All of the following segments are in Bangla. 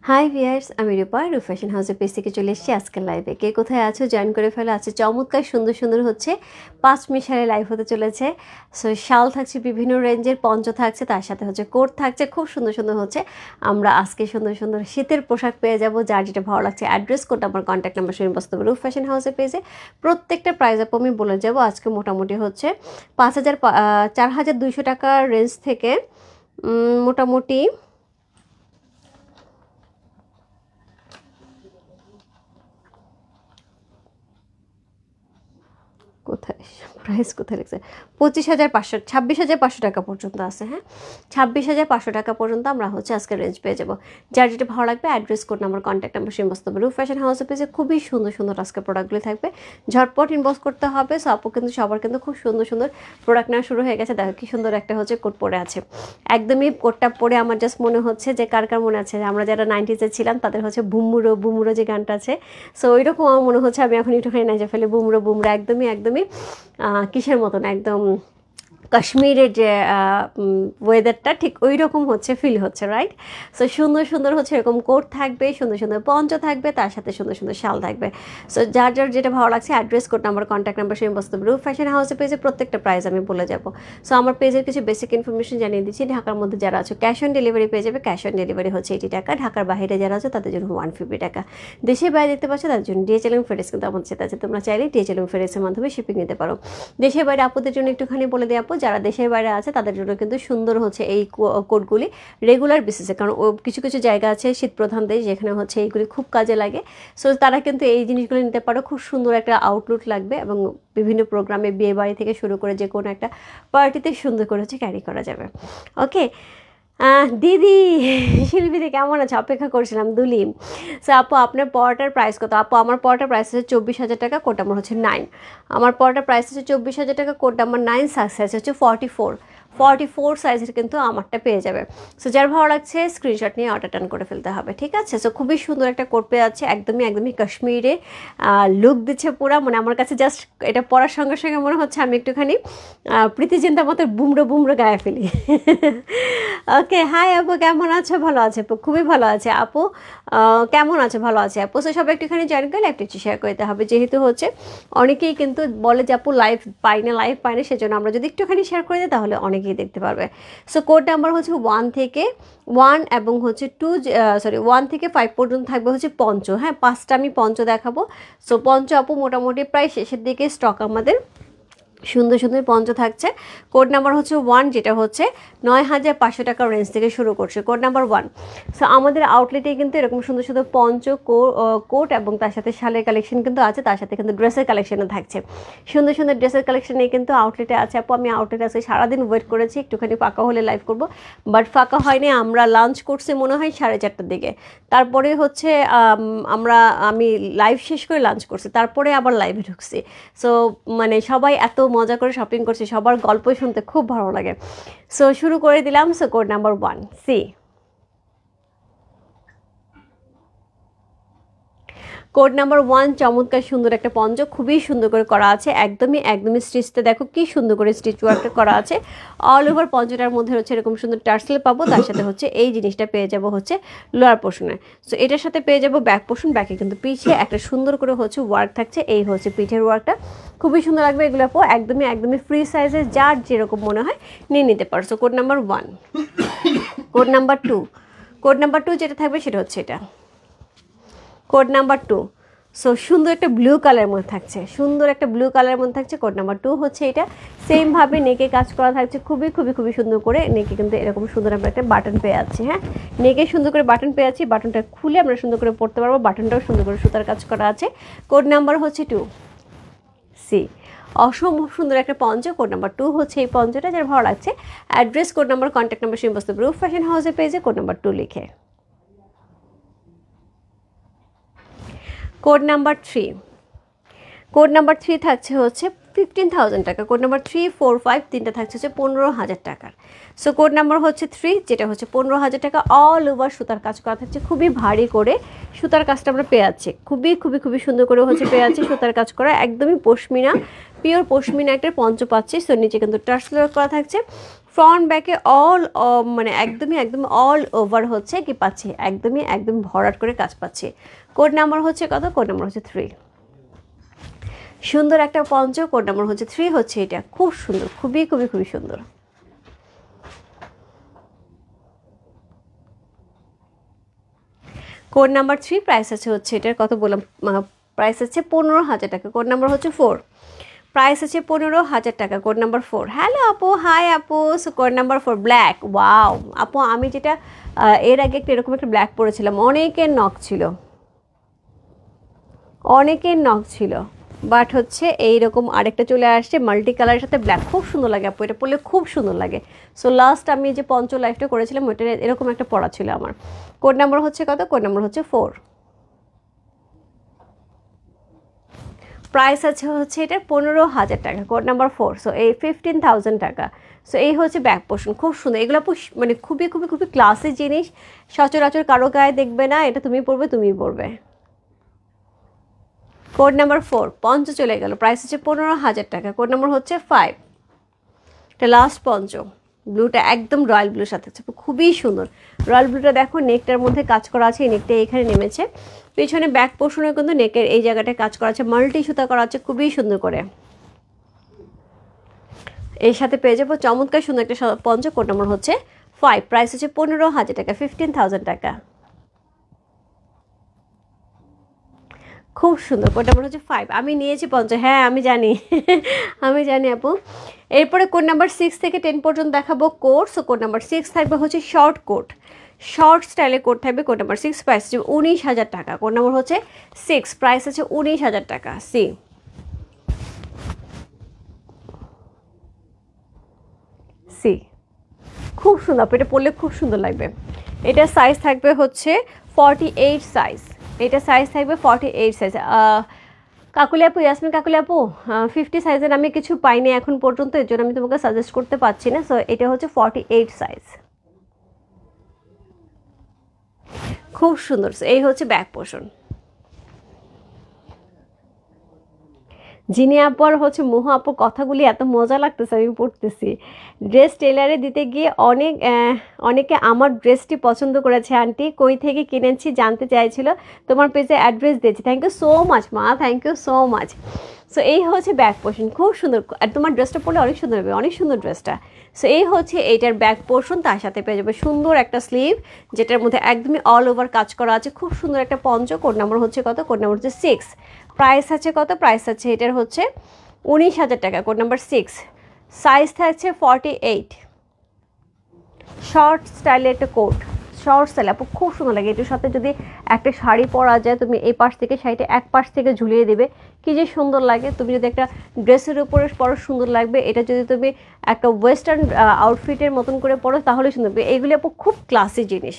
হাই ভিয়ার্স, আমি রূপা ফ্যাশন হাউসের পেজ থেকে চলে এসেছি আজকের লাইভে। কে কোথায় আছো জয়েন করে ফেলো। আছে চমৎকার সুন্দর সুন্দর হচ্ছে 5 মিশালে লাইভ হতে চলেছে। সো শাল থাকছে বিভিন্ন রেঞ্জের, পঞ্চ থাকছে, তার সাথে হচ্ছে কোট থাকছে। খুব সুন্দর সুন্দর হচ্ছে আমরা আজকে সুন্দর সুন্দর শীতের পোশাক পেয়ে যাবো। যার যেটা ভালো লাগছে অ্যাড্রেস কোড আমার কন্ট্যাক্ট নাম্বার শুনে বসতে হবে ফ্যাশন হাউসের পেজে। প্রত্যেকটা প্রাইস আপ আমি বলে যাবো। আজকে মোটামুটি হচ্ছে 4,200 টাকার রেঞ্জ থেকে মোটামুটি কোথায় প্রাইস কোথায় লিখছে 25,500 26,500 টাকা পর্যন্ত আছে। হ্যাঁ, 26,500 টাকা পর্যন্ত আমরা হচ্ছে আজকে রেঞ্জ পেয়ে যাবো। যার যেটা ভালো লাগবে address code number contact number শুনে বসতে হবে ফ্যাশন হাউসের পেজে। খুবই সুন্দর সুন্দর আজকে প্রোডাক্টগুলি থাকবে, ঝটপট ইনবক্স করতে হবে। সো আপু কিন্তু সবার কিন্তু খুব সুন্দর সুন্দর প্রোডাক্ট নেওয়া শুরু হয়ে গেছে। দেখো কি সুন্দর একটা হচ্ছে কোট পরে আছে। একদমই কোটটা পরে আমার জাস্ট মনে হচ্ছে যে কার কার মনে আছে আমরা যারা 90s ছিলাম তাদের হচ্ছে বুমুরো বুমুরো যে গানটা আছে। সো ওইরকম আমার মনে হচ্ছে আমি এখন একটুখানি নাচে ফেলে বুমুরো বুমুরো একদমই কিসের মতন একদম কাশ্মীরের যে ওয়েদারটা ঠিক ওই রকম হচ্ছে ফিল হচ্ছে, রাইট? সো সুন্দর সুন্দর হচ্ছে এরকম কোট থাকবে, সুন্দর সুন্দর পঞ্চ থাকবে, তার সাথে সুন্দর সুন্দর শাল থাকবে। সো যার যার যেটা ভালো লাগছে address code number contact number সেই বস্তু ফ্যাশন হাউসের পেজে প্রত্যেকটা প্রাইস আমি বলে যাবো। সো আমার পেজের কিছু বেসিক ইনফরমেশন জানিয়ে দিচ্ছি। ঢাকার মধ্যে যারা আছে ক্যাশ অন ডেলিভারি পেয়ে যাবে। ক্যাশ অন ডেলিভারি হচ্ছে 80 টাকা। ঢাকার বাইরে যারা আছে তাদের জন্য 150 টাকা। দেশের বাইরে দেখতে পাচ্ছ তাদের জন্য ডিএচএল এবং ফেরেস কিন্তু আমাদের সাথে আছে। তোমরা চাইলে ডিএচএল এবং ফেরেসের মাধ্যমে শিপিং নিতে পারো। দেশের বাইরে আপুদের জন্য একটুখানি বলে দিই আপু, যারা দেশের বাইরে আছে তাদের জন্য কিন্তু সুন্দর হচ্ছে এই কোডগুলি রেগুলার বেসিসে, কারণ কিছু কিছু জায়গা আছে শীত প্রধান দেশ যেখানে হচ্ছে এইগুলি খুব কাজে লাগে। সো তারা কিন্তু এই জিনিসগুলো নিতে পারো। খুব সুন্দর একটা আউটলুক লাগবে এবং বিভিন্ন প্রোগ্রামে বিয়ে বাড়ি থেকে শুরু করে যে কোনো একটা পার্টিতে সুন্দর করে হচ্ছে ক্যারি করা যাবে। ওকে দিদি শিল্পীদি কেমন আছে? অপেক্ষা করছিলাম দুলিম। সো আপু আপনার পড়াটার প্রাইস কত? আপু আমার পড়াটার প্রাইস হচ্ছে 24,000 টাকা, কোড নাম্বার হচ্ছে 9। আমার পড়াটার প্রাইস হচ্ছে 24,000 টাকা, কোড নাম্বার 9, সাইজ হচ্ছে 44 সাইজের কিন্তু আমারটা পেয়ে যাবে। সো যার ভালো লাগছে স্ক্রিনশট নিয়ে অর্ডার টান করে ফেলতে হবে, ঠিক আছে? সো খুবই সুন্দর একটা কোট পেয়ে যাচ্ছে, একদমই কাশ্মীরে লুক দিচ্ছে পুরা। মানে আমার কাছে জাস্ট এটা পরার সঙ্গে সঙ্গে মনে হচ্ছে আমি একটুখানি প্রীতি চিন্তা মতো বুমড়ো বুমড়ো গায়ে ফেলি। ওকে, হাই আপু কেমন আছো? ভালো আছে আপু, খুবই ভালো আছে আপু। কেমন আছে? ভালো আছে আপু। সো সবাই একটুখানি জয়েন করলে একটু শেয়ার করতে হবে, যেহেতু হচ্ছে অনেকেই কিন্তু বলে যে আপু লাইভ পাই না, সেজন্য আমরা যদি একটুখানি শেয়ার করে দিই তাহলে অনেকেই দেখতে পারবে। সো কোড নাম্বার হচ্ছে 1 এবং হচ্ছে 1 থেকে 5 পর্যন্ত থাকবে হচ্ছে পঞ্চ। হ্যাঁ, 5টা আমি পঞ্চ দেখাবো। সো পঞ্চ আপু মোটামুটি প্রায় শেষের দিকে স্টক আমাদের সুন্দর সুন্দর পঞ্চ থাকছে। কোড নাম্বার হচ্ছে 1, যেটা হচ্ছে 9,500 টাকার রেঞ্জ থেকে শুরু করছে, কোড নাম্বার 1। সো আমাদের আউটলেটে কিন্তু এরকম সুন্দর সুন্দর পঞ্চ কোট এবং তার সাথে শালের কালেকশন কিন্তু আছে, তার সাথে কিন্তু ড্রেসের কালেকশনও থাকছে। সুন্দর সুন্দর ড্রেসের কালেকশনে কিন্তু আউটলেটে আছে আপু। আমি আউটলেটে আজকে সারাদিন ওয়েট করেছি, একটুখানি ফাঁকা হলে লাইভ করব, বাট ফাঁকা হয়নি। আমরা লাঞ্চ করছি মনে হয় 4:30টার দিকে, তারপরে হচ্ছে আমি লাইভ শেষ করে লাঞ্চ করছি, তারপরে আবার লাইভে ঢুকছি। সো মানে সবাই এত মজা করে শপিং করছে, সবার গল্প শুনতে খুব ভালো লাগে। সো শুরু করে দিলাম। So code number 1 C. Code number 1 চমৎকার সুন্দর একটা পঞ্চ, খুবই সুন্দর করে করা আছে, একদমই স্টিচটা দেখো কি সুন্দর করে স্টিচ ওয়ার্কটা করা আছে। অল ওভার পঞ্চটার মধ্যে হচ্ছে এরকম সুন্দর টার্সেল পাবো, তার সাথে হচ্ছে এই জিনিসটা পেয়ে যাবো হচ্ছে লোয়ার পোর্শনে। সো এটার সাথে পেয়ে যাবো ব্যাক পোর্শন, ব্যাকে কিন্তু পিছে একটা সুন্দর করে হচ্ছে ওয়ার্ক থাকছে, এই হচ্ছে পিঠের ওয়ার্কটা খুবই সুন্দর লাগবে। এগুলো আপু একদমই ফ্রি সাইজের, যার যেরকম মনে হয় নিয়ে নিতে পারছো। Code number 1। কোড নাম্বার 2 যেটা থাকবে সেটা হচ্ছে এটা, কোড নাম্বার 2। সো সুন্দর একটা ব্লু কালারের মধ্যে থাকছে, কোড নাম্বার 2 হচ্ছে এটা। সেমভাবে নেকে কাজ করা থাকছে, খুবই সুন্দর করে নেকে কিন্তু এরকম সুন্দর আমরা একটা বাটন পেয়ে যাচ্ছি। হ্যাঁ, নেকে সুন্দর করে বাটন পেয়ে যাচ্ছি, বাটনটা খুলে আমরা সুন্দর করে পড়তে পারবো। বাটনটাও সুন্দর করে সুতার কাজ করা আছে। কোড নাম্বার হচ্ছে 2 সি। অসম্ভব সুন্দর একটা পঞ্চ, কোড নাম্বার 2 হচ্ছে এই পঞ্চটা। যার ভালো লাগছে address code number contact number সেই বস্তু ফ্যাশন হাউসের পেজে কোড নাম্বার 2 লিখে। কোড নাম্বার 3 থাকছে হচ্ছে 15,000 টাকা। কোড নাম্বার 3, 4, 5 তিনটা থাকছে হচ্ছে 15,000 টাকার। সো কোড নাম্বার হচ্ছে 3, যেটা হচ্ছে 15,000 টাকা। অল ওভার সুতার কাজ করা থাকছে, খুবই ভারী করে সুতার কাজটা আমরা পেয়ে যাচ্ছি, খুবই সুন্দর করে হচ্ছে পেয়ে যাচ্ছি সুতার কাজ করা, একদমই পশমিনা, পিওর পশমিনা একটা পঞ্চ পাচ্ছি। সো নিচে কিন্তু টার্সেল করা থাকছে, ফ্রন্ট ব্যাকে অল মানে একদম অল ওভার হচ্ছে কি পাচ্ছি, একদম ভরাট করে কাজ পাচ্ছি। কোড নাম্বার হচ্ছে কত? কোড নাম্বার হচ্ছে 3। সুন্দর একটা পঞ্চ, কোড নাম্বার হচ্ছে 3 হচ্ছে এটা। খুব সুন্দর, খুবই সুন্দর। কোড নাম্বার 3, প্রাইস আছে হচ্ছে এটার কত বললাম, প্রাইস আছে 15,000 টাকা। কোড নাম্বার হচ্ছে 4, প্রাইস আছে 15,000 টাকা। Code number 4। হ্যালো আপু, হাই আপু। So code number 4 black. Wow আপু, আমি যেটা এর আগে একটা এরকম একটা ব্ল্যাক পরেছিলাম, অনেকের নক ছিল, বাট হচ্ছে এইরকম আরেকটা চলে আসছে মাল্টি কালারের সাথে ব্ল্যাক। খুব সুন্দর লাগে আপু, এটা পরলে খুব সুন্দর লাগে। সো লাস্ট আমি যে পঞ্চ লাইফটা করেছিলাম ওইটা এরকম একটা পরা ছিল আমার। কোড নাম্বার হচ্ছে কত? কোড নাম্বার হচ্ছে 4, প্রাইস আছে হচ্ছে এটা 15,000 টাকা। কোড নাম্বার 4, সো এই 15,000 টাকা। সো এই হচ্ছে ব্যাক পোর্শন, খুব সুন্দর। এগুলো মানে খুবই ক্লাসি জিনিস, সচরাচর কারো গায়ে দেখবে না। এটা তুমি পরবে, তুমিই পরবে। কোড নাম্বার 4, পঞ্চ চলে গেল, প্রাইস হচ্ছে 15,000 টাকা। কোড নাম্বার হচ্ছে 5, এটা লাস্ট পঞ্চ। ব্লুটা একদম রয়্যাল ব্লুর সাথে আছে, খুবই সুন্দর। রয়্যাল ব্লুটা দেখো, নেকটার মধ্যে কাজ করা আছে, এই নেকটা এখানে নেমেছে। পেছনে ব্যাক পোর্শনে কিন্তু নেকের এই জায়গাটায় কাজ করা আছে, মাল্টি সুতা করা আছে খুবই সুন্দর করে। এর সাথে পেয়ে যাবো চমৎকার সুন্দর একটা পঞ্চ। কোড নাম্বার হচ্ছে 5, প্রাইস হচ্ছে 15,000 টাকা, 15,000 টাকা। খুব সুন্দর। কোড নাম্বার হচ্ছে 5, আমি নিয়েছি 50। হ্যাঁ আমি জানি আমি জানি আপু। এরপরে কোড নাম্বার 6 থেকে 10 পর্যন্ত দেখাবো কোট। সো কোড নাম্বার 6 থাকবে হচ্ছে শর্ট কোট, শর্ট স্টাইলে কোট থাকবে। কোড নাম্বার 6, প্রাইস হচ্ছে 19,000 টাকা। কোড নাম্বার হচ্ছে 6, প্রাইস আছে 19,000 টাকা। সি খুব সুন্দর, এটা পরলে খুব সুন্দর লাগবে। এটা সাইজ থাকবে হচ্ছে 48 সাইজ, এটা সাইজ থাকবে 48 সাইজ। কাকুলি আপু, ইয়াসমিন কাকুলি আপু, 50 সাইজের আমি কিছু পাইনি এখন পর্যন্ত, এর জন্য আমি তোমাকে সাজেস্ট করতে পারছি না। সো এটা হচ্ছে 48 সাইজ, খুব সুন্দর। এই হচ্ছে ব্যাক পোর্শন। যিনি আপু আর হচ্ছে মোহ আপুর কথাগুলি এত মজা লাগতেছে, আমি পড়তেছি। ড্রেস টেলারে দিতে গিয়ে অনেকে আমার ড্রেসটি পছন্দ করেছে। আন্টি কই থেকে কিনেছি জানতে চাইছিল, তোমার পেজে অ্যাড্রেস দিয়েছি। থ্যাংক ইউ সো মাচ মা, thank you so much. So এই হচ্ছে ব্যাক পোর্শন, খুব সুন্দর। আর তোমার ড্রেসটা পরলে অনেক সুন্দর হবে, অনেক সুন্দর ড্রেসটা। সো এই হচ্ছে এইটার ব্যাক পোর্শন, তার সাথে পেয়ে যাবে সুন্দর একটা স্লিভ, যেটার মধ্যে একদমই অল ওভার কাজ করা আছে। খুব সুন্দর একটা পঞ্চ। কোড নাম্বার হচ্ছে কত? কোড নাম্বার হচ্ছে 6, প্রাইস আছে কত? প্রাইস আছে এটার হচ্ছে 19,000 টাকা। কোড নাম্বার 6, সাইজ থাকছে 48, শর্ট স্টাইলের একটা কোট, শর্ট স্টাইল আপু খুব সুন্দর লাগে। এটার সাথে যদি একটা শাড়ি পরা যায়, তুমি এই পাশ থেকে শাড়িটা এক পাশ থেকে ঝুলিয়ে দেবে, কি যে সুন্দর লাগে। তুমি যদি একটা ড্রেসের উপরে পরো সুন্দর লাগবে, এটা যদি তুমি একটা ওয়েস্টার্ন আউটফিটের মতন করে পরো তাহলে সুন্দর লাগবে। এইগুলি আপু খুব ক্লাসি জিনিস।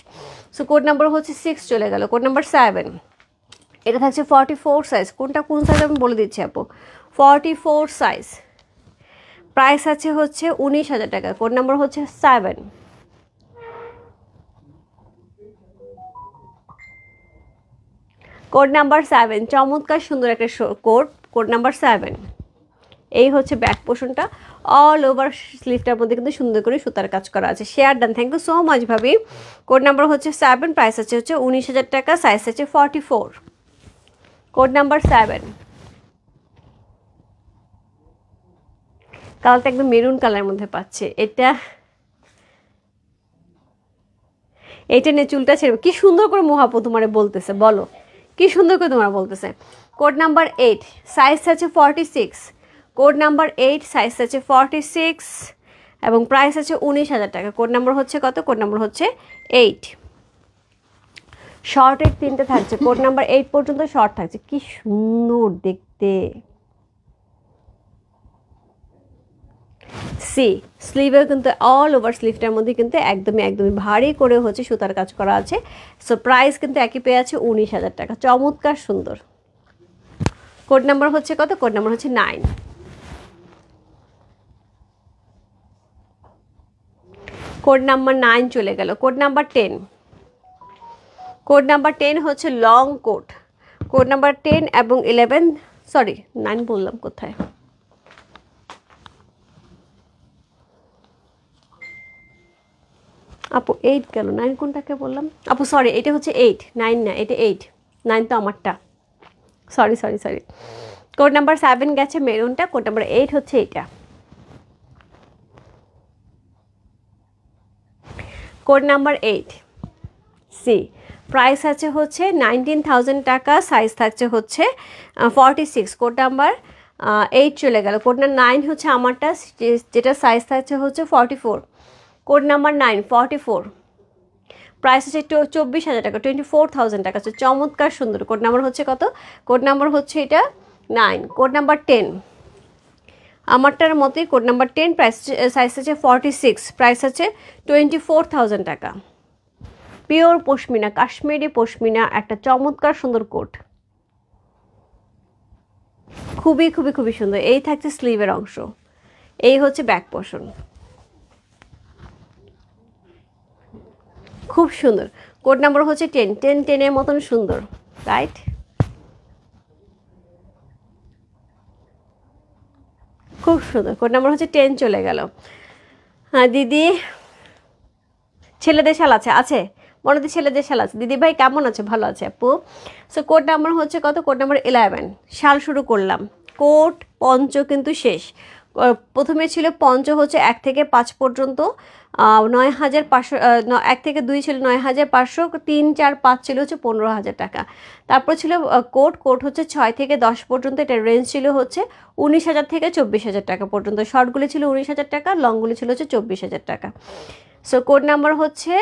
সো কোড নাম্বার হচ্ছে 6 চলে গেল। কোড নাম্বার 7, এটা থাকছে 44 সাইজ। কোনটা কোন সাইজ আমি বলে দিচ্ছি আপু, 44 সাইজ। প্রাইস আছে হচ্ছে 19,000 টাকা। কোড নাম্বার হচ্ছে 7, কোড নাম্বার 7, চমৎকার সুন্দর একটা কোড। কোড নাম্বার 7, এই হচ্ছে ব্যাক পোর্শনটা। অল ওভার স্লিভটার মধ্যে কিন্তু সুন্দর করে সুতার কাজ করা আছে। Share done, thank you so much ভাবি। কোড নাম্বার হচ্ছে 7, প্রাইস আছে হচ্ছে 19,000 টাকা, সাইজ আছে 44। কোড নাম্বার 7, কালারটা একদম মেরুন কালারের মধ্যে পাচ্ছে। এটা নিয়ে চুলটা ছেড়ে কি সুন্দর করে মহাপু তোমারে বলতেছে, বলো কি সুন্দর করে তোমার বলতেছে। কোড নাম্বার 8, সাইজ আছে 46। কোড নাম্বার 8, সাইজ আছে 46 এবং প্রাইস আছে 19,000 টাকা। কোড নাম্বার হচ্ছে কত? কোড নাম্বার হচ্ছে 8। শর্টের 3টে থাকছে, কোড নাম্বার 8 পর্যন্ত শর্ট থাকছে। কি সুন্দর দেখতে। স্লিভেও কিন্তু অল ওভার স্লিভটার মধ্যে কিন্তু একদমই ভারী করে হচ্ছে সুতার কাজ করা আছে। সো প্রাইস কিন্তু একই পেয়ে আছে 19,000 টাকা, চমৎকার সুন্দর। কোড নাম্বার হচ্ছে কত? কোড নাম্বার হচ্ছে 9। কোড নাম্বার 9 চলে গেল। কোড নাম্বার 10, কোড নাম্বার 10 হচ্ছে লং কোট। কোড নাম্বার 10 এবং 11, সরি 9 বললাম কোথায়, আপু 8 গেল, 9 কোনটাকে বললাম আপু? সরি, এটা হচ্ছে 8, 9 না, এটা 8, 9 তো আমারটা। Sorry sorry sorry, code number 7 গেছে মেরুনটা, কোড নাম্বার 8 হচ্ছে এটা। কোড নাম্বার 8 সি, প্রাইস আছে হচ্ছে 19,000 টাকা, সাইজ থাকছে হচ্ছে 46। কোড নাম্বার 8 চলে গেল। কোড নাম্বার 9 হচ্ছে আমারটা, যেটা সাইজ থাকছে হচ্ছে 44। কোড নাম্বার 9 44, প্রাইস হচ্ছে 24,000 টাকা, 24,000 টাকা। চমৎকার সুন্দর। কোড নাম্বার হচ্ছে কত? কোড নাম্বার হচ্ছে এটা 9। কোড নাম্বার 10 আমারটার মতোই, কোড নাম্বার 10, প্রাইস সাইজ আছে 46, প্রাইস আছে 24,000 টাকা। পিওর পশমিনা, কাশ্মীরি পশমিনা, একটা চমৎকার সুন্দর কোট, খুবই খুবই খুবই সুন্দর। এই থাকছে স্লিভের অংশ, এই হচ্ছে ব্যাক পোর্শন, খুব সুন্দর। কোড নাম্বার হচ্ছে 10, 10 10-এর মতন সুন্দর, রাইট? খুব সুন্দর। কোড নাম্বার হচ্ছে 10 চলে গেল। হ্যাঁ দিদি, ছেলেদের শাল আছে? আছে মনে, ছেলেদের শাল আছে। দিদি ভাই কেমন আছে? ভালো আছে আপু। সো কোড নাম্বার হচ্ছে কত? Code number 11। শাল শুরু করলাম, কোট পঞ্চ কিন্তু শেষ। প্রথমে ছিল পঞ্চ হচ্ছে 1 থেকে 5 পর্যন্ত, 9,500, 1 থেকে 2 ছিল 9,500, 3 4 5 ছিল হচ্ছে 15,000 টাকা। তারপর ছিল কোট, কোট হচ্ছে 6 থেকে 10 পর্যন্ত, এটা রেঞ্জ ছিল হচ্ছে 19,000 থেকে 24,000 টাকা পর্যন্ত। শর্টগুলি ছিল 19,000 টাকা, লংগুলি ছিল হচ্ছে 24,000 টাকা। সো কোড নাম্বার হচ্ছে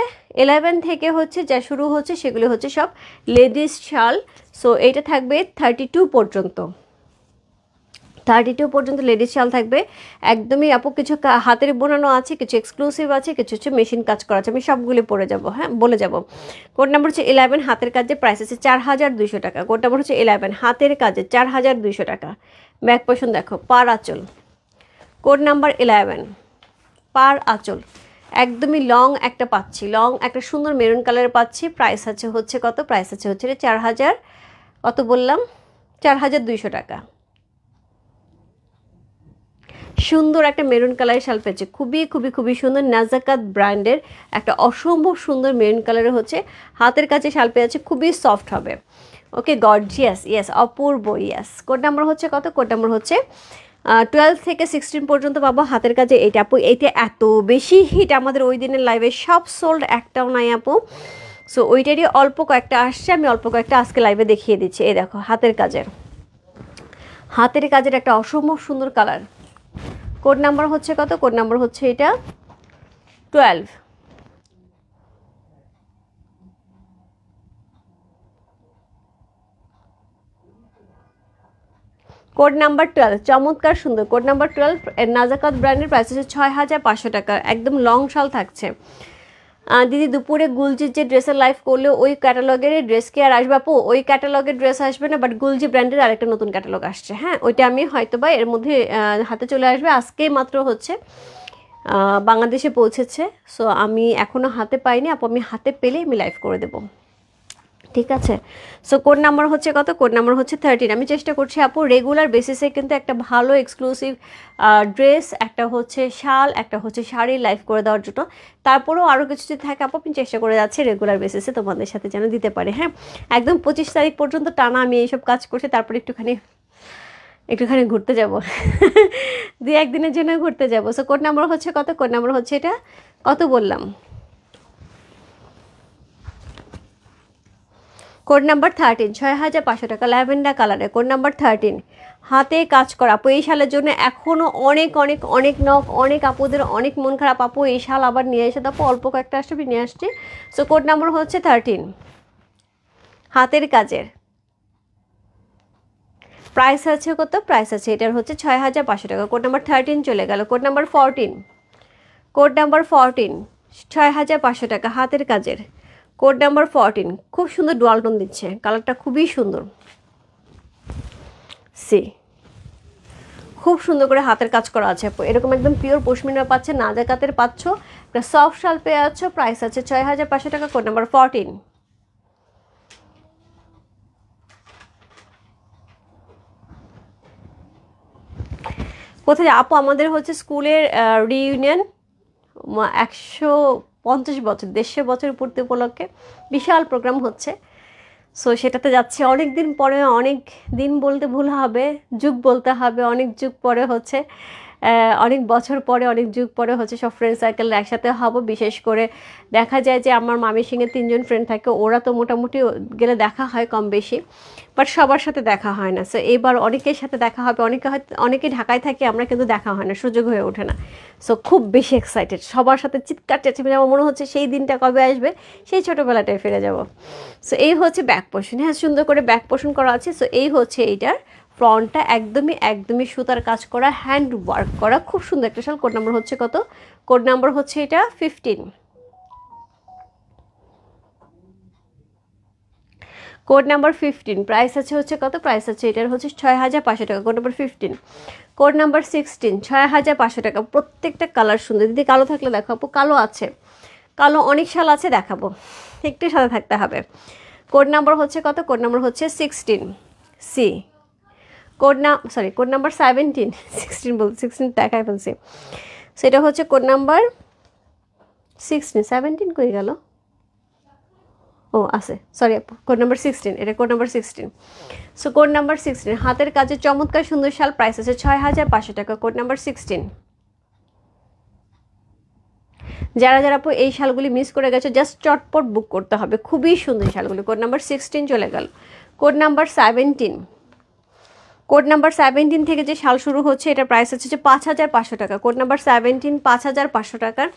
11 থেকে হচ্ছে যা শুরু হচ্ছে সেগুলো হচ্ছে সব লেডিস শাল। সো এইটা থাকবে 32 পর্যন্ত, 32 পর্যন্ত লেডিস শাল থাকবে। একদমই আপু কিছু হাতের বোনানো আছে, কিছু এক্সক্লুসিভ আছে, কিছু হচ্ছে মেশিন কাজ করা আছে। আমি সবগুলি পরে যাব, হ্যাঁ বলে যাব। কোড নাম্বার হচ্ছে 11, হাতের কাজে প্রাইস আছে 4,200 টাকা। কোড নাম্বার হচ্ছে 11, হাতের কাজে 4,200 টাকা। ব্যাক পোর্শন দেখো, পার আঁচল। কোড নাম্বার 11, পার আঁচল, একদমই লং একটা পাচ্ছি, লং একটা সুন্দর মেরুন কালারের পাচ্ছি। প্রাইস আছে হচ্ছে কত? প্রাইস আছে হচ্ছে 4,000, কত বললাম? 4,200 টাকা। সুন্দর একটা মেরুন কালারের শাল পেয়েছে, খুবই খুবই খুবই সুন্দর। নাজাকাত ব্র্যান্ডের একটা অসম্ভব সুন্দর মেরুন কালারের হচ্ছে হাতের কাছে শাল পেয়েছে, খুবই সফট হবে। ওকে, গর্জিয়াস, ইয়েস, অপূর্ব, ইয়েস। কোড নাম্বার হচ্ছে কত? কোড নাম্বার হচ্ছে 12 থেকে 16 পর্যন্ত পাবো হাতের কাছে। এইটা আপু, এইটা এত বেশি হিট আমাদের ওই দিনের লাইভে, সব সোল্ড, একটাও নাই আপু। সো ওইটারই অল্প কয়েকটা আসছে, আমি অল্প কয়েকটা আজকে লাইভে দেখিয়ে দিচ্ছি। এই দেখো হাতের কাজের, হাতের কাজের একটা অসম্ভব সুন্দর কালার। কোড নাম্বার হচ্ছে কত? কোড নাম্বার হচ্ছে এটা 12। কোড নাম্বার 12, চমৎকার সুন্দর। কোড নাম্বার 12, নাজাকাত ব্র্যান্ডের, প্রাইস হচ্ছে 6,500 টাকা। একদম লং শাল থাকছে। দিদি দুপুরে গুলজির যে ড্রেসের লাইভ করলে ওই ক্যাটালগের ড্রেস কি আর আসবে আপু? ওই ক্যাটালগের ড্রেস আসবে না, বাট গুলজি ব্র্যান্ডের আরেকটা নতুন ক্যাটালগ আসছে, হ্যাঁ ওইটা আমি হয়তো বা এর মধ্যে হাতে চলে আসবে। আজকে মাত্র হচ্ছে বাংলাদেশে পৌঁছেছে। সো আমি এখনও হাতে পাইনি আপু, আমি হাতে পেলেই আমি লাইভ করে দেবো, ঠিক আছে? সো কোড নাম্বার হচ্ছে কত? কোড নাম্বার হচ্ছে 13। আমি চেষ্টা করছি আপু রেগুলার বেসিসে কিন্তু একটা ভালো এক্সক্লুসিভ ড্রেস, একটা হচ্ছে শাল, একটা হচ্ছে শাড়ি লাইভ করে দেওয়ার জন্য। তারপরেও আরও কিছু যদি থাকে আপু, আমি চেষ্টা করে যাচ্ছি রেগুলার বেসিসে তোমাদের সাথে যেন দিতে পারি, হ্যাঁ। একদম 25 তারিখ পর্যন্ত টানা আমি এইসব কাজ করছি, তারপরে একটুখানি ঘুরতে যাব, 2-1 দিনের জন্য ঘুরতে যাব। সো কোড নাম্বার হচ্ছে কত? কোড নাম্বার হচ্ছে এটা কত বললাম? কোড নাম্বার 13, 6,500 টাকা, ল্যাভেন্ডার কালারে। কোড নাম্বার 13, হাতে কাজ করা আপু। এই শালের জন্য এখনও অনেক অনেক অনেক নখ, অনেক আপুদের অনেক মন খারাপ আপু, এই শাল আবার নিয়ে এসে আপু অল্প কয়েকটা আসবে নিয়ে আসছি। সো কোড নাম্বার হচ্ছে 13, হাতের কাজের। প্রাইস আছে কত? প্রাইস আছে এটার হচ্ছে 6,500 টাকা। কোড নাম্বার 13 চলে গেল। কোড নাম্বার 14, কোড নাম্বার 14, 6,500 টাকা, হাতের কাজের। কোড নাম্বার 14, খুব সুন্দর ডুয়াল টোন দিচ্ছে, কালারটা খুবই সুন্দর। সি, খুব সুন্দর করে হাতের কাজ করা আছে আপু, এরকম একদম পিওর পশমিনা পাচ্ছে, নাজাকাতের পাচ্ছ, একটা সফট শাল পেয়ে যাচ্ছ। প্রাইস আছে 6,500 টাকা। Code number 14। কোথায় আপু? আমাদের হচ্ছে স্কুলের রিইউনিয়ন, 100 50 বছর 150 বছর পূর্তি উপলক্ষে বিশাল প্রোগ্রাম হচ্ছে। সো সেটাতে যাচ্ছে অনেক দিন পরে, অনেক দিন বলতে ভুল হবে, যুগ বলতে হবে, অনেক যুগ পরে হচ্ছে, অনেক বছর পরে, অনেক যুগ পরে হচ্ছে সব ফ্রেন্ড সার্কেল একসাথে হব। বিশেষ করে দেখা যায় যে আমার মামিসিংয়ে 3 জন ফ্রেন্ড থাকে, ওরা তো মোটামুটি গেলে দেখা হয় কম বেশি, বাট সবার সাথে দেখা হয় না। সো এবার অনেকের সাথে দেখা হবে, অনেকে ঢাকায় থাকে, আমরা কিন্তু দেখা হয় না, সুযোগ হয়ে ওঠে না। সো খুব বেশি এক্সাইটেড, সবার সাথে চিৎকার চেঁচিয়ে আমার মনে হচ্ছে সেই দিনটা কবে আসবে, সেই ছোটোবেলাটায় ফিরে যাব। সো এই হচ্ছে ব্যাক পোর্শন, হ্যাঁ সুন্দর করে ব্যাক পোর্শন করা আছে। সো এই হচ্ছে এইটার ফ্রন্টটা, একদমই সুতার কাজ করা, হ্যান্ড ওয়ার্ক করা, খুব সুন্দর একটা শাল। কোড নাম্বার হচ্ছে কত? কোড নাম্বার হচ্ছে এটা 15। কোড নাম্বার 15, প্রাইস আছে হচ্ছে কত? প্রাইস আছে এটার হচ্ছে 6500 টাকা। Code number 15। কোড নাম্বার 16, 6500 টাকা। প্রত্যেকটা কালার সুন্দর। দিদি কালো থাকলে দেখাবো, কালো আছে, কালো অনেক শাল আছে, দেখাবো, একটু সাথে থাকতে হবে। কোড নাম্বার হচ্ছে কত? কোড নাম্বার হচ্ছে 16 সি। কোড নাম্বার 17, 16 দেখায় ফেলছি। সেটা হচ্ছে কোড নাম্বার 16, 17 কই গেল? ও আছে, সরি আপু, কোড নাম্বার 16, এটা code number 16। So code number 16, হাতের কাজে চমৎকার সুন্দর শাল, প্রাইস আছে 6500 টাকা। Code number 16। যারা আপু এই শালগুলি মিস করে গেছে, জাস্ট চটপট বুক করতে হবে, খুবই সুন্দর শালগুলি। কোড নাম্বার 16 চলে গেল। Code number 17। কোড নাম্বার 17 থেকে যে শাল শুরু হচ্ছে, এটার প্রাইস হচ্ছে 5500 টাকা। কোড নাম্বার 17, 5500 টাকার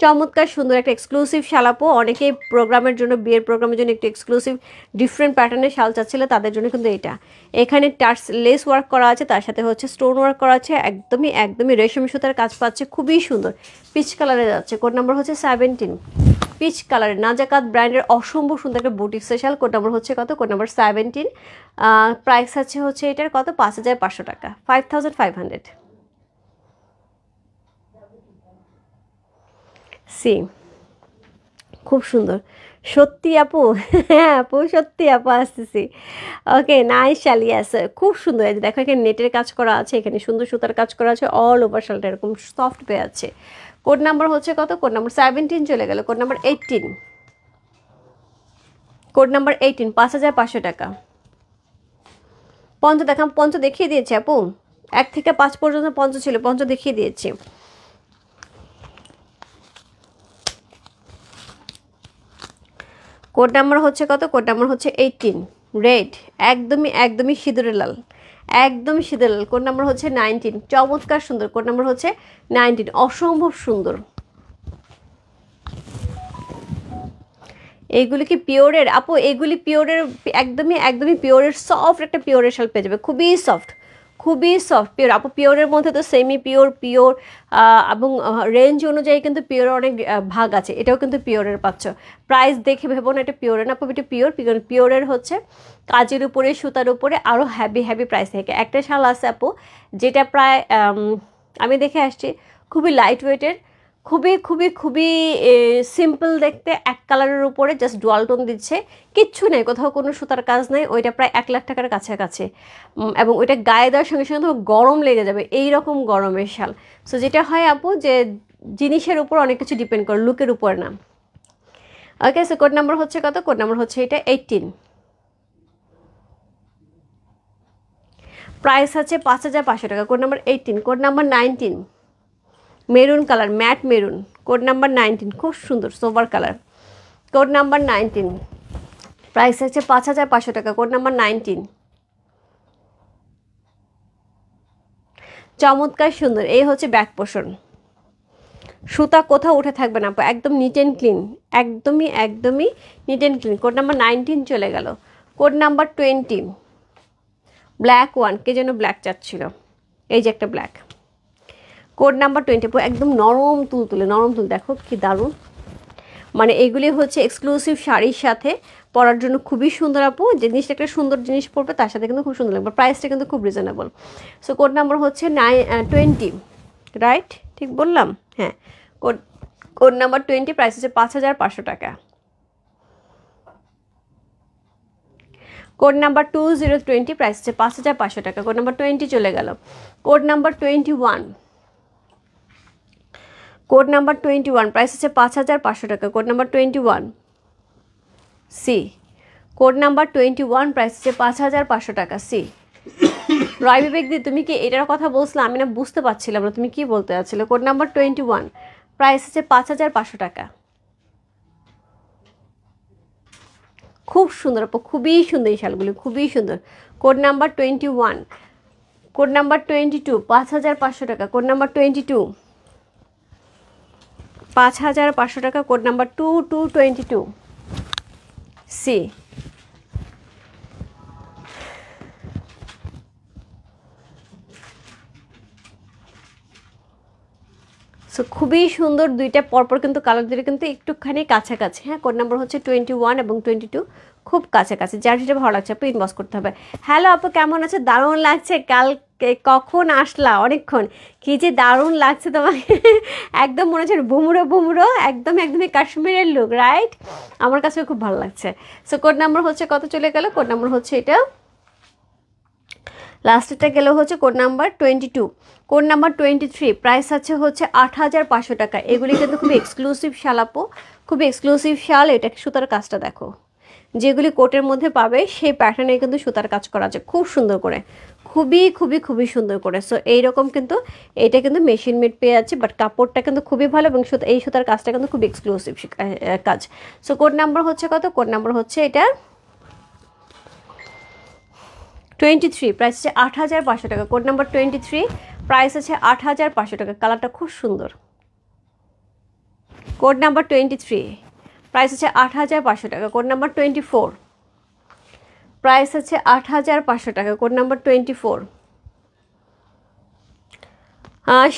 চমৎকার সুন্দর একটা এক্সক্লুসিভ শাল আপু। অনেকেই প্রোগ্রামের জন্য, বিয়ের প্রোগ্রামের জন্য একটু এক্সক্লুসিভ ডিফারেন্ট প্যাটার্নের শাল চাচ্ছিল, তাদের জন্য কিন্তু এটা। এখানে টার্স লেস ওয়ার্ক করা আছে, তার সাথে হচ্ছে স্টোন ওয়ার্ক করা আছে, একদমই রেশমি সুতার কাজ পাচ্ছে, খুবই সুন্দর, পিচ কালারে যাচ্ছে। কোড নাম্বার হচ্ছে 17, পিচ কালারের নাজাকাত ব্র্যান্ডের অসম্ভব সুন্দর একটা বুটিক্সের শাল। কোড নাম্বার হচ্ছে কত? Code number 17। প্রাইস আছে হচ্ছে এটার কত? 5500 টাকা, 5500 সি। খুব সুন্দর সত্যি আপু, হ্যাঁ আপু সত্যি আপু, আসতেছি। ওকে নাইস শাল, ইয়াস খুব সুন্দর। এই যে দেখো এখানে নেটের কাজ করা আছে, এখানে সুন্দর সুতার কাজ করা আছে, অল ওভার শালটা এরকম সফট পেয়ে আছে। কোড নাম্বার হচ্ছে কত? কোড নাম্বার 17 চলে গেল। Code number 18। কোড নাম্বার 18, 5500 টাকা। পঞ্চ দেখাম, পঞ্চ দেখিয়ে দিয়েছি আপু, 1 থেকে 5 পর্যন্ত পঞ্চ ছিল, পঞ্চ দেখিয়ে দিয়েছি। কোড নাম্বার হচ্ছে কত? কোড নাম্বার হচ্ছে 18, রেড, একদমই সিঁদুরে লাল, একদম সিঁদুরে লাল। কোড নাম্বার হচ্ছে 19, চমৎকার সুন্দর। কোড নাম্বার হচ্ছে 19, অসম্ভব সুন্দর। এইগুলি কি পিওরের আপু? এগুলি পিওরের, একদমই পিওরের, সফট একটা পিওরের শাল পেয়ে যাবে, খুবই সফট পিওর আপু। পিওরের মধ্যে তো সেমি পিওর, এবং রেঞ্জ অনুযায়ী কিন্তু পিওর অনেক ভাগ আছে, এটাও কিন্তু পিওরের পাচ্ছ। প্রাইস দেখে ভেবো না এটা পিওরের না আপু, এটা পিওরের হচ্ছে কাজের উপরে, সুতার উপরে আরও হ্যাভি প্রাইস থেকে। একটা শাল আছে আপু যেটা প্রায় আমি দেখে আসছি, খুবই লাইট ওয়েটের, খুবই সিম্পল দেখতে, এক কালারের উপরে জাস্ট ডুয়াল টোন দিচ্ছে, কিচ্ছু নেই, কোথাও কোনো সুতার কাজ নেই, ওইটা প্রায় 1 লাখ টাকার কাছাকাছি। এবং ওইটা গায়ে দেওয়ার সঙ্গে সঙ্গে তো গরম লেগে যাবে, এইরকম গরমের শাল। সো যেটা হয় আপু যে জিনিসের উপর অনেক কিছু ডিপেন্ড করে, লুকের উপর না। ওকে, সো কোড নাম্বার হচ্ছে কত? কোড নাম্বার হচ্ছে এটা 18। প্রাইস আছে 5500 টাকা। Code number 18। Code number 19, maroon colour, mat maroon. Code number 19, খুব সুন্দর sober colour. Code number 19, price আছে 5500 টাকা। কোড নাম্বার 19, চমৎকার সুন্দর। এই হচ্ছে ব্যাক পোর্শন, সুতা কোথাও উঠে থাকবে না, একদম নিট অ্যান্ড ক্লিন, একদমই neat and clean. Code number 19 চলে গেল। কোড নাম্বার 20, ব্ল্যাক ওয়ান, কে যেন ব্ল্যাক চাচ্ছিল, এই যে একটা ব্ল্যাক। কোড নাম্বার 20, একদম নরম তুলতুলে, দেখো কি দারুণ। মানে এগুলি হচ্ছে এক্সক্লুসিভ শাড়ির সাথে পরার জন্য খুবই সুন্দর আপু। জিনিসটা একটা সুন্দর জিনিস পড়বে, তার সাথে কিন্তু খুব সুন্দর লাগবে, প্রাইসটা কিন্তু খুব রিজনেবল। সো কোড নাম্বার হচ্ছে 20, রাইট? ঠিক বললাম? হ্যাঁ, কোড নাম্বার 20, প্রাইস হচ্ছে 5500 টাকা। কোড নাম্বার 2020, প্রাইস হচ্ছে 5500 টাকা। কোড নাম্বার 20 চলে গেল। Code number 21, code number 21, price হচ্ছে 5500 টাকা। Code number 21 C. Code number 21, price হচ্ছে 5500 টাকা সি। রয় বিবেক দি, তুমি কি এটার কথা বলছিলে? আমি না বুঝতে পারছিলাম না তুমি কি বলতে চাচ্ছিলে। কোড নাম্বার 21, প্রাইস হচ্ছে 5500 টাকা। খুব সুন্দর আপু, খুবই সুন্দর এই শালগুলি, খুবই সুন্দর। কোড নাম্বার 21, কোড নাম্বার 22, 5500 টাকা। কোড নাম্বার 22, 5500 টাকা। Code number 2222 C. সো খুবই সুন্দর, দুইটা পরপর কিন্তু কালার দুটো কিন্তু একটুখানি কাছাকাছি। হ্যাঁ, কোড নাম্বার হচ্ছে 21 এবং 22, খুব কাছাকাছি। যার যেটা ভালো লাগছে আপু ইনবক্স করতে হবে। হ্যালো আপু, কেমন আছে? দারুণ লাগছে। কালকে কখন আসলা? অনেকক্ষণ। কি যে দারুণ লাগছে তোমাকে, একদম মনে হচ্ছে বুমুরো বুমুরো, একদম একদমই কাশ্মীরের লুক, রাইট? আমার কাছে খুব ভালো লাগছে। সো কোড নাম্বার হচ্ছে কত চলে গেল? কোড নাম্বার হচ্ছে এটা, লাস্টেরটা গেল হচ্ছে code number 22। Code number 23, price আছে হচ্ছে 8500 টাকা। এগুলি কিন্তু খুবই এক্সক্লুসিভ শাল আপু, খুবই এক্সক্লুসিভ শাল। এটা সুতার কাজটা দেখো, যেগুলি কোটের মধ্যে পাবে সেই প্যাটার্নে কিন্তু সুতার কাজ করা আছে খুব সুন্দর করে, খুবই খুবই খুবই সুন্দর করে। সো এইরকম কিন্তু এটা কিন্তু মেশিন মেড পেয়ে যাচ্ছে, বাট কাপড়টা কিন্তু খুবই ভালো এবং এই সুতার কাজটা কিন্তু খুব এক্সক্লুসিভ কাজ। সো কোড নাম্বার হচ্ছে কত? কোড নাম্বার হচ্ছে এটা 23, প্রাইস আছে 8500 টাকা। কোড নাম্বার 23, প্রাইস আছে 8500 টাকা। কালারটা খুব সুন্দর। কোড নাম্বার 23, প্রাইস আছে 8500 টাকা। কোড নাম্বার 24, প্রাইস আছে 8500 টাকা। Code number 24।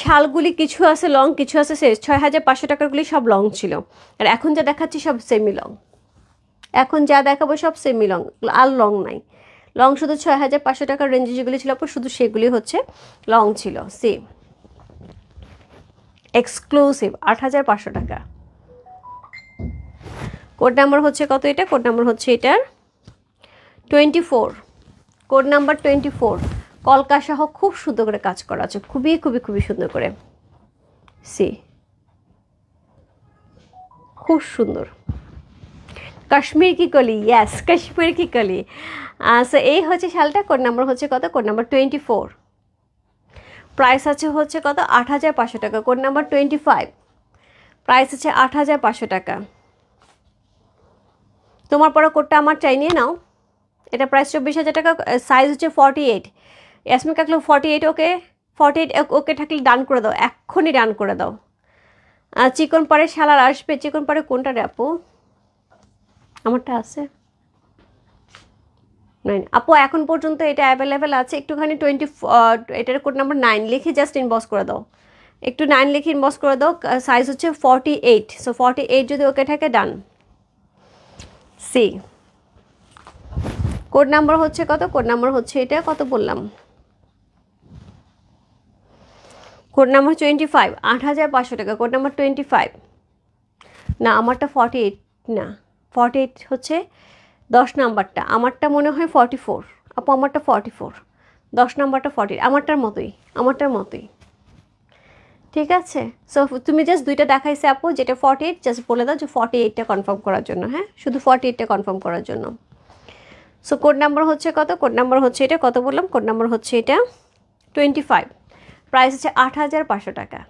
শালগুলি কিছু আছে লং, কিছু আছে শেষ। 6500 টাকারগুলি সব লং ছিল, আর এখন যা দেখাচ্ছি সব সেমি লং। এখন যা দেখাবো সব সেমি লং, আর লং নাই। লং শুধু 6500 টাকার রেঞ্জে যেগুলি ছিল শুধু সেগুলি হচ্ছে লং ছিল। সেম এক্সক্লুসিভ 8500 টাকা। কোড নাম্বার হচ্ছে কত এটা? কোড নাম্বার হচ্ছে এটার 24। কোড নাম্বার 24, কলকা সহ খুব সুন্দর করে কাজ করা আছে, খুবই খুবই খুবই সুন্দর করে। সি, খুব সুন্দর। কাশ্মীর কি কলি, ইয়াস কাশ্মীর কি কলি। সো এই হচ্ছে শালটা। কোড নাম্বার হচ্ছে কত? কোড নাম্বার 24, প্রাইস আছে হচ্ছে কত? 8500 টাকা। কোড নাম্বার 25, প্রাইস আছে 8500 টাকা। তোমার পরে কোডটা আমার চাই, নিয়ে নাও। এটা প্রাইস 24000 টাকা, সাইজ হচ্ছে 48। ইয়াসমিন কাকলো 48 ওকে, 48 ওকে থাকলে ডান করে দাও, এক্ষুনি ডান করে দাও। চিকন পরে শালার আসবে, চিকন পরে কোনটা রে আপু? আমারটা আছে নাইন আপু, এখন পর্যন্ত এটা অ্যাভেলেবেল আছে। একটুখানি 20, এটার কোড নাম্বার 9 লিখে জাস্ট ইনবক্স করে দাও, একটু 9 লিখে ইনবক্স করে দাও। সাইজ হচ্ছে 48। সো 48 যদি ওকে থাকে ডান। সি, কোড নাম্বার হচ্ছে কত? কোড নাম্বার হচ্ছে এটা, কত বললাম? কোড নাম্বার 25, 8500 টাকা। কোড নাম্বার 25, না আমারটা 48 না, 48 হচ্ছে 10 নাম্বারটা, আমারটা মনে হয় 44 আপু, আমারটা 44, 10 নাম্বারটা 48, আমারটার মতোই, আমারটার মতোই। ঠিক আছে, সো তুমি জাস্ট দুইটা দেখাইছে আপু, যেটা 48 জাস্ট বলে দাও যে 48টা কনফার্ম করার জন্য। হ্যাঁ, শুধু 48টা কনফার্ম করার জন্য। সো কোড নাম্বার হচ্ছে কত? কোড নাম্বার হচ্ছে এটা, কত বললাম? কোড নাম্বার হচ্ছে এটা 25, প্রাইস হচ্ছে 8500 টাকা।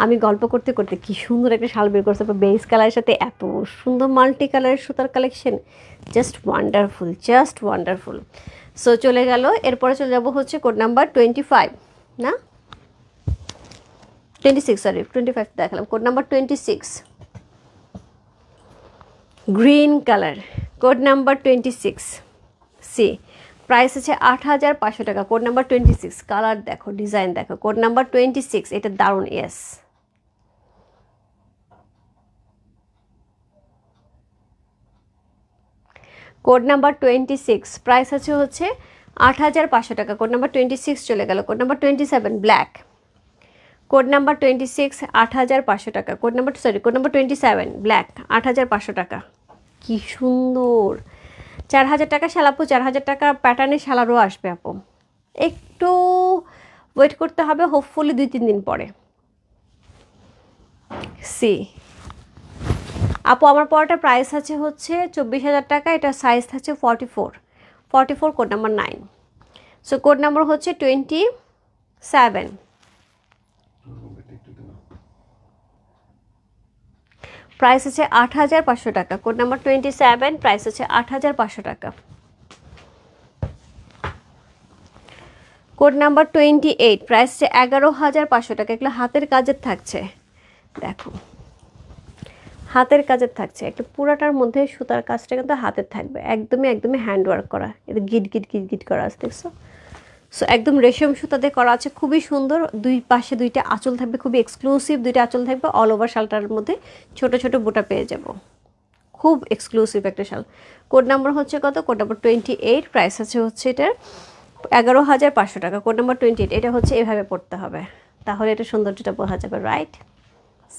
আমি গল্প করতে করতে কি সুন্দর একটা শাল বের করছে, বেস কালারের সাথে এত সুন্দর মাল্টি কালারের সুতার collection, just wonderful, just wonderful. So চলে গেল, এরপরে চলে যাবো হচ্ছে কোড নাম্বার 25, না 26, সরি 25 দেখালাম। Code number 26, green colour. Code number 26 C, price আছে 8500 টাকা। কোড নাম্বার 26, কালার দেখো, ডিজাইন দেখো। কোড নাম্বার 26, এটা দারুণ। ইয়েস, কোড নাম্বার 26, প্রাইস আছে হচ্ছে 8500 টাকা। কোড নাম্বার 26 চলে গেল। Code number 27 black. Code number 26, 8500 টাকা। Code number code number 27 black, 8500 টাকা। কি সুন্দর, 4000 টাকা শাল আপু, 4000 টাকা প্যাটার্নের শালারও আসবে আপু। একটু ওয়েট করতে হবে, হোপফুলি 2-3 দিন পরে। সি আপু আমার পরটা প্রাইস আছে হচ্ছে 24,000 টাকা, এটা সাইজ থাকছে 44 code number 9। So code number হচ্ছে 27, প্রাইস আছে 8,500 টাকা। কোড নাম্বার 27, প্রাইস আছে 8,500 টাকা। কোড নাম্বার 28, প্রাইস আছে 11,500 টাকা। এগুলো হাতের কাজের থাকছে, দেখো হাতের কাজের থাকছে, একটা পুরাটার মধ্যে সুতার কাজটা কিন্তু হাতের থাকবে, একদমই হ্যান্ড ওয়ার্ক করা, এটা গিট গিট গিট গিট করা আছে, দেখছো? সো একদম রেশম সুতা দিয়ে করা আছে, খুবই সুন্দর। দুই পাশে দুইটা আঁচল থাকবে, খুবই এক্সক্লুসিভ দুইটা আঁচল থাকবে। অল ওভার শালটার মধ্যে ছোট ছোট বুটা পেয়ে যাব, খুব এক্সক্লুসিভ একটা শাল। কোড নাম্বার হচ্ছে কত? কোড নাম্বার 28, প্রাইস আছে হচ্ছে এটার 11,500 টাকা। কোড নাম্বার 28, এটা হচ্ছে এভাবে পড়তে হবে, তাহলে এটা সৌন্দর্যটা বোঝা যাবে, রাইট?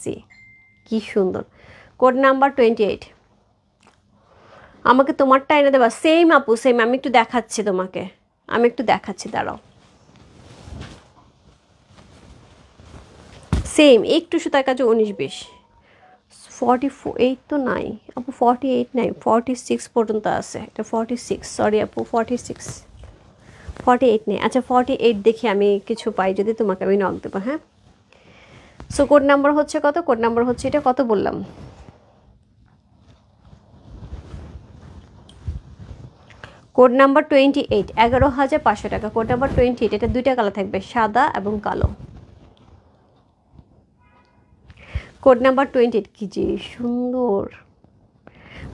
সি কি সুন্দর। কোড নাম্বার 28, আমাকে তোমারটা এনে দেবা। সেম আপু, সেম। আমি একটু দেখাচ্ছি তোমাকে, আমি একটু দেখাচ্ছি, দাঁড়াও। সেম, একটু সুতার কাছে 19-20, 48 তো নাই আপু, 48 নাই, 46 পর্যন্ত আছে। এটা 46, সরি আপু, 48 নেই। আচ্ছা 48 দেখি আমি কিছু পাই যদি, তোমাকে আমি নক দেবো, হ্যাঁ? সো কোড নাম্বার হচ্ছে কত? কোড নাম্বার হচ্ছে এটা কত বললাম? কোড নাম্বার 28, 11,500 টাকা। কোড নাম্বার 28, এটা দুইটা কালার থাকবে, সাদা এবং কালো। কোড নাম্বার 28, কি যে সুন্দর।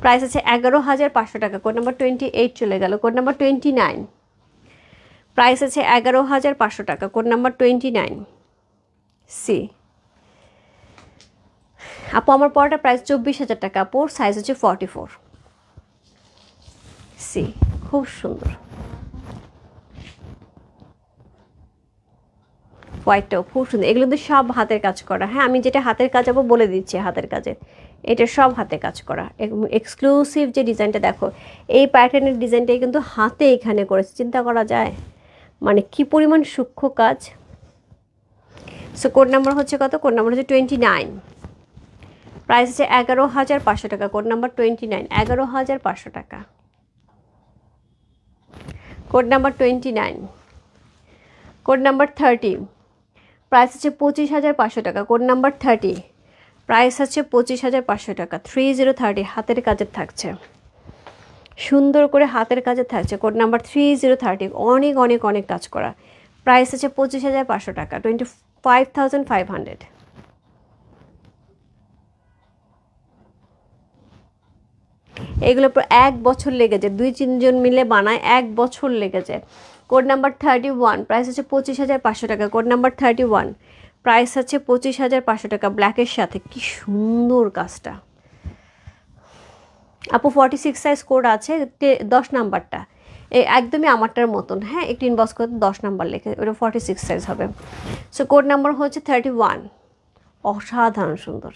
প্রাইস আছে 11,500 টাকা। কোড নাম্বার 28 চলে গেল। কোড নাম্বার 29, প্রাইস আছে 11,500 টাকা। কোড নাম্বার 29, সি আপু আমার পরটা প্রাইস 24,000 টাকা আপু, সাইজ হচ্ছে 44, সি খুব সুন্দর। হোয়াইটটাও খুব সুন্দর। এগুলো তো সব হাতের কাজ করা, হ্যাঁ? আমি যেটা হাতের কাজ আপু বলে দিচ্ছি, হাতের কাজের এটা সব হাতে কাজ করা। এক্সক্লুসিভ যে ডিজাইনটা দেখো, এই প্যাটার্নের ডিজাইনটাই কিন্তু হাতে এখানে করেছে, চিন্তা করা যায় মানে কি পরিমাণ সূক্ষ্ম কাজ। সো কোড নাম্বার হচ্ছে কত? কোড নাম্বার হচ্ছে 29, প্রাইস হচ্ছে 11,500 টাকা। কোড নাম্বার 29, 11,500 টাকা। Code number 29, code number 30, price হচ্ছে 25,500 টাকা। কোড নাম্বার 30, প্রাইস হচ্ছে 25,500 টাকা। 3030 হাতের কাজের থাকছে, সুন্দর করে হাতের কাজের থাকছে। কোড নাম্বার 3030, অনেক অনেক অনেক কাজ করা। প্রাইস আছে 25,500 টাকা, 25,500। এগুলো 1 বছর লেগে যায়, 2-3 জন মিলে বানায়, 1 বছর লেগে যায়। কোড নাম্বার 31, প্রাইস আছে 25,500 টাকা। কোড নাম্বার 31, প্রাইস আছে 25,500 টাকা। ব্ল্যাকের সাথে কি সুন্দর কাজটা আপু। 46 সাইজ কোড আছে, 10 নাম্বারটা একদমই আমারটার মতন, হ্যাঁ? একটু ইনবক্স করতে 10 নাম্বার লেখে, ওটা 46 সাইজ হবে। সো কোড নাম্বার হচ্ছে 31, অসাধারণ সুন্দর।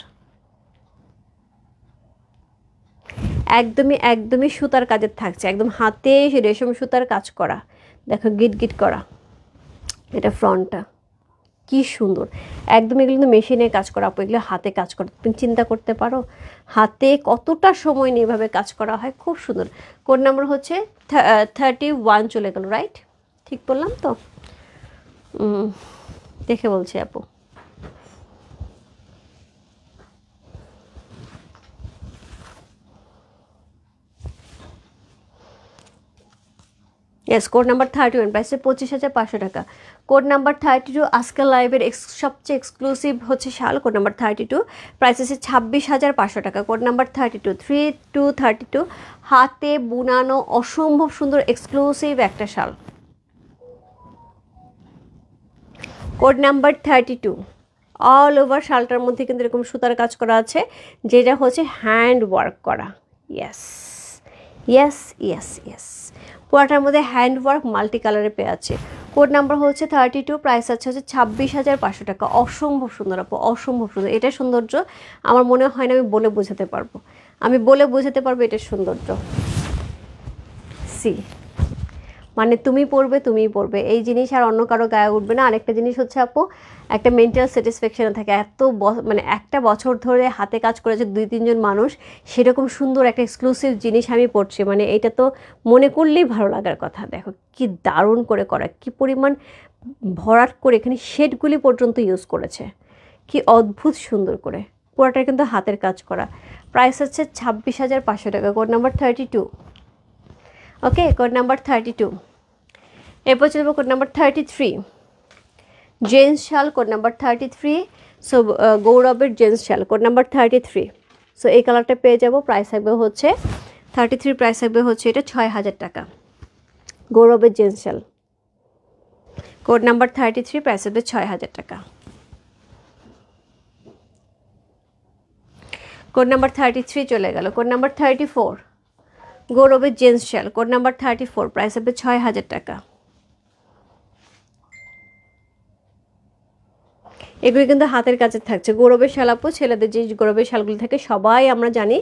একদমই সুতার কাজের থাকছে, একদম হাতে রেশম সুতার কাজ করা, দেখো গিট গিট করা। এটা ফ্রন্টটা কি সুন্দর, একদম এগুলো কিন্তু মেশিনে কাজ করা আপু, এগুলো হাতে কাজ করা। তুমি চিন্তা করতে পারো হাতে কতটা সময় নিয়ে এভাবে কাজ করা হয়, খুব সুন্দর। কোড নাম্বার হচ্ছে 31 চলে গেল, রাইট? ঠিক বললাম তো? দেখে বলছি আপু। ইয়েস, কোড নাম্বার 31, প্রাইস 25,500 টাকা। কোড নাম্বার 32, আজকাল লাইভের সবচেয়ে এক্সক্লুসিভ হচ্ছে শাল। কোড নাম্বার 32, প্রাইস আছে 26,500 টাকা। কোড নাম্বার 32, 3232, হাতে বুনানো অসম্ভব সুন্দর এক্সক্লুসিভ একটা শাল। কোড নাম্বার 32, অল ওভার শালটার মধ্যে কিন্তু এরকম সুতার কাজ করা আছে, যেটা হচ্ছে হ্যান্ড ওয়ার্ক করা। ইয়েস ইয়েস ইয়েস ইয়েস, পুরাটার মধ্যে হ্যান্ড ওয়ার্ক মাল্টি কালারে পেয়ে আছে। কোড নাম্বার হচ্ছে 32, প্রাইস আছে হচ্ছে 26,500 টাকা। অসম্ভব সুন্দর আপু, অসম্ভব সুন্দর। এটা সৌন্দর্য আমার মনে হয় না আমি বলে বোঝাতে পারবো, আমি বলে বোঝাতে পারবো এটার সৌন্দর্য। সি মানে তুমিই পরবে, এই জিনিস আর অন্য কারো গায়ে উঠবে না। আরেকটা জিনিস হচ্ছে আপু, একটা মেন্টাল স্যাটিসফ্যাকশন থাকে। মানে একটা বছর ধরে হাতে কাজ করেছে 2-3 জন মানুষ, সেরকম সুন্দর একটা এক্সক্লুসিভ জিনিস আমি পরছি, মানে এটা তো মনে করলেই ভালো লাগার কথা। দেখো কি দারুণ করে করা, কি পরিমাণ ভরাট করে এখানে শেডগুলি পর্যন্ত ইউজ করেছে, কি অদ্ভুত সুন্দর করে। পুরোটা কিন্তু হাতের কাজ করা। প্রাইস হচ্ছে 26,500 টাকা। Code number 32। ওকে, কোড নাম্বার 32। এরপর চলবো কোড নাম্বার 33, জেন্টস শাল, কোড নাম্বার 33। সো গৌরবের জেন্টস শাল, কোড নাম্বার 33। সো এই কালারটা পেয়ে যাবো। প্রাইস থাকবে হচ্ছে 33, প্রাইস থাকবে হচ্ছে এটা 6,000 টাকা। গৌরবের জেন্টস শাল, কোড নাম্বার 33, প্রাইস থাকবে 6,000 টাকা। কোড নাম্বার 33 চলে গেল। কোড নাম্বার 34, গৌরবের জেন্টস শাল, কোড নাম্বার 34, প্রাইস হবে 6,000 টাকা। এগুলি কিন্তু হাতের কাছে থাকছে। গৌরবের শাল আপু, ছেলেদের যে গৌরবের শালগুলো থাকে সবাই আমরা জানি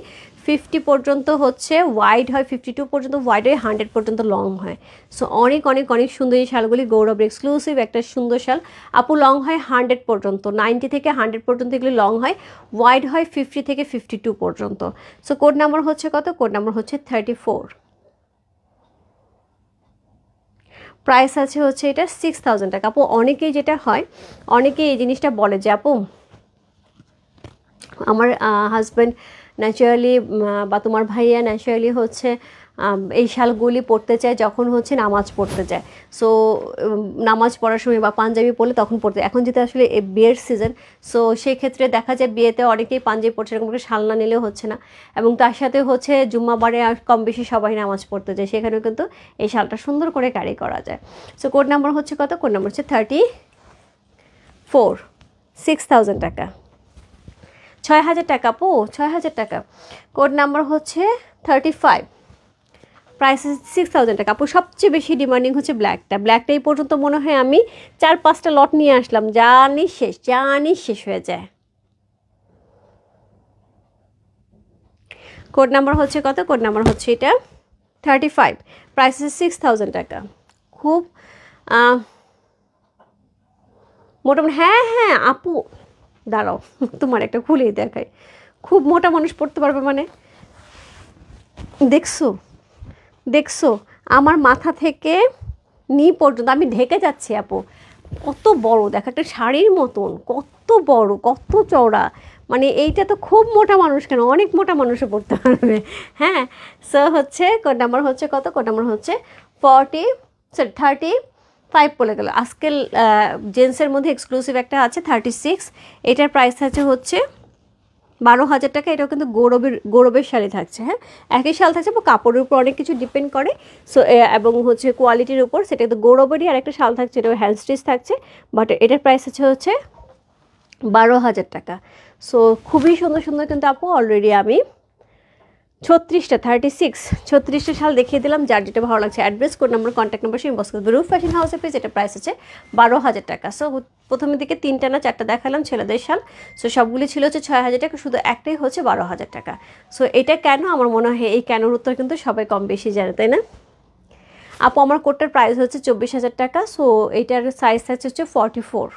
50 পর্যন্ত হচ্ছে ওয়াইড হয়, 52 পর্যন্ত ওয়াইড হয়, 100 পর্যন্ত লং হয়। সো অনেক অনেক অনেক সুন্দর এই শালগুলি, গৌরবের এক্সক্লুসিভ একটা সুন্দর শাল আপু। লং হয় 100 পর্যন্ত, 90 থেকে 100 পর্যন্ত এগুলি লং হয়। ওয়াইড হয় 50 থেকে 52 পর্যন্ত। সো কোড নাম্বার হচ্ছে কত? কোড নাম্বার হচ্ছে 34। প্রাইস আছে হচ্ছে এটা 6,000 টাকা। আপু অনেকেই যেটা হয়, অনেকেই এই জিনিসটা বলে যে আপু আমার হাজব্যান্ড ন্যাচারালি বা তোমার ভাইয়া ন্যাচারালি হচ্ছে এই শালগুলি পরতে চায় যখন হচ্ছে নামাজ পড়তে যায়। সো নামাজ পড়ার সময় বা পাঞ্জাবি পরলে তখন পড়তে, এখন যেটা আসলে বিয়ের সিজন, সো সেই ক্ষেত্রে দেখা যায় বিয়েতে অনেকেই পাঞ্জাবি পড়ছে, এরকম করে শাল না নিলেও হচ্ছে না। এবং তার সাথে হচ্ছে জুম্মাবারে কম বেশি সবাই নামাজ পড়তে যায়, সেখানেও কিন্তু এই শালটা সুন্দর করে ক্যারি করা যায়। সো কোড নাম্বার হচ্ছে কত? কোড নাম্বার হচ্ছে 34, 6,000 টাকা। 6,000 টাকা আপু, 6,000 টাকা। কোড নাম্বার হচ্ছে 35, প্রাইস 6,000 টাকা। আপু সবচেয়ে বেশি ডিমান্ডিং হচ্ছে ব্ল্যাকটা এই পর্যন্ত মনে হয় আমি 4-5টা লট নিয়ে আসলাম, জানি শেষ হয়ে যায়। কোড নাম্বার হচ্ছে কত? কোড নাম্বার হচ্ছে এটা 35, প্রাইস 6,000 টাকা। খুব মোটামুটি, হ্যাঁ আপু দাঁড়াও তোমার একটা খুলেই দেখাই। খুব মোটা মানুষ পড়তে পারবে, মানে দেখছো আমার মাথা থেকে নি পর্যন্ত আমি ঢেকে যাচ্ছি আপু। কত বড়, দেখো একটা শাড়ির মতন, কত বড়, কত চওড়া। মানে এইটা তো খুব মোটা মানুষ কেন, অনেক মোটা মানুষও পড়তে পারবে। হ্যাঁ, সো হচ্ছে কোড নাম্বার হচ্ছে কত? কোড নাম্বার হচ্ছে 35 বলে গেল। আজকাল জেন্টসের মধ্যে এক্সক্লুসিভ একটা আছে 36, এটার প্রাইস আছে হচ্ছে 12,000 টাকা। এটাও কিন্তু গৌরবের শাড়ি থাকছে। হ্যাঁ, একই শাল থাকছে, কাপড়ের উপর অনেক কিছু ডিপেন্ড করে। সো এবং হচ্ছে কোয়ালিটির উপর, সেটা কিন্তু গৌরবেরই। আর একটা শাল থাকছে, এটাও হ্যান্ড স্টিচ থাকছে, বাট এটার প্রাইস হচ্ছে 12,000 টাকা। সো খুবই সুন্দর সুন্দর কিন্তু আপু অলরেডি আমি 36টা শাল দেখিয়ে দিলাম। যার যেটা ভালো লাগছে address, code number, contact number inbox করবে। রূপ ফ্যাশন হাউসের পেজ, এটা প্রাইস আছে 12,000 টাকা। সো প্রথমের দিকে 3টা না 4টা দেখালাম ছেলেদের শাল। সো সবগুলি ছিল হচ্ছে 6,000 টাকা, শুধু একটাই হচ্ছে 12,000 টাকা। সো এটা কেন? আমার মনে হয় এই কেনর উত্তর কিন্তু সবাই কম বেশি জানে, তাই না আপু? আমার কোটটার প্রাইস হচ্ছে 24,000 টাকা। সো এইটার সাইজ হচ্ছে 44।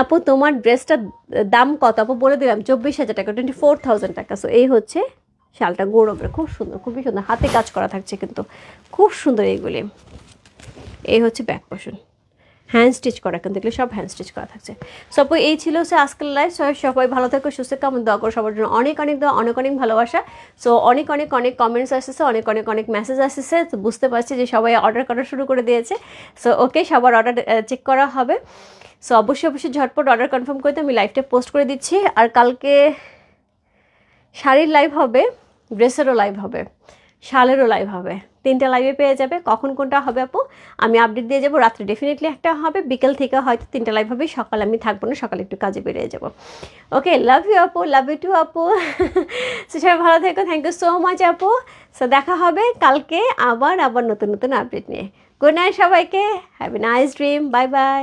আপু তোমার ড্রেসটার দাম কত? আপু বলে দিলাম 24,000 টাকা, 24,000 টাকা। সো এই হচ্ছে শালটা গৌরবের, খুব সুন্দর, খুবই সুন্দর, হাতে কাজ করা থাকছে কিন্তু খুব সুন্দর এইগুলি। এই হচ্ছে ব্যাক পোর্শন, হ্যান্ড স্টিচ করা, কিন্তু এগুলো সব হ্যান্ড স্টিচ করা থাকছে। সো আপু এই ছিল হচ্ছে আজকের লাইফ। সবাই ভালো থাকো, সুস্থ থাকো, আমি দোয়া করো সবার জন্য। অনেক দোয়া, অনেক ভালোবাসা। সো অনেক কমেন্টস আসতেছে, অনেক মেসেজ আসতেছে। তো বুঝতে পারছি যে সবাই অর্ডার করা শুরু করে দিয়েছে। সো ওকে, সবার অর্ডার চেক করা হবে। সো অবশ্যই ঝটপট অর্ডার কনফার্ম করতে আমি লাইভটা পোস্ট করে দিচ্ছি। আর কালকে শাড়ির লাইভ হবে, ড্রেসেরও লাইভ হবে, শালেরও লাইভ হবে, 3টা লাইভে পেয়ে যাবে। কখন কোনটা হবে আপু আমি আপডেট দিয়ে যাবো। রাত্রে ডেফিনেটলি একটা হবে, বিকেল থেকে হয়তো 3টা লাইভ হবে। সকালে আমি থাকবো না, সকালে একটু কাজে বেরিয়ে যাবো। ওকে, লাভ ইউ আপু, লাভ ইউ টু আপু। সো সবাই ভালো থেকো, থ্যাংক ইউ সো মাচ আপু। সো দেখা হবে কালকে আবার নতুন আপডেট নিয়ে। গুড নাইট সবাইকে, have a nice dream, bye bye.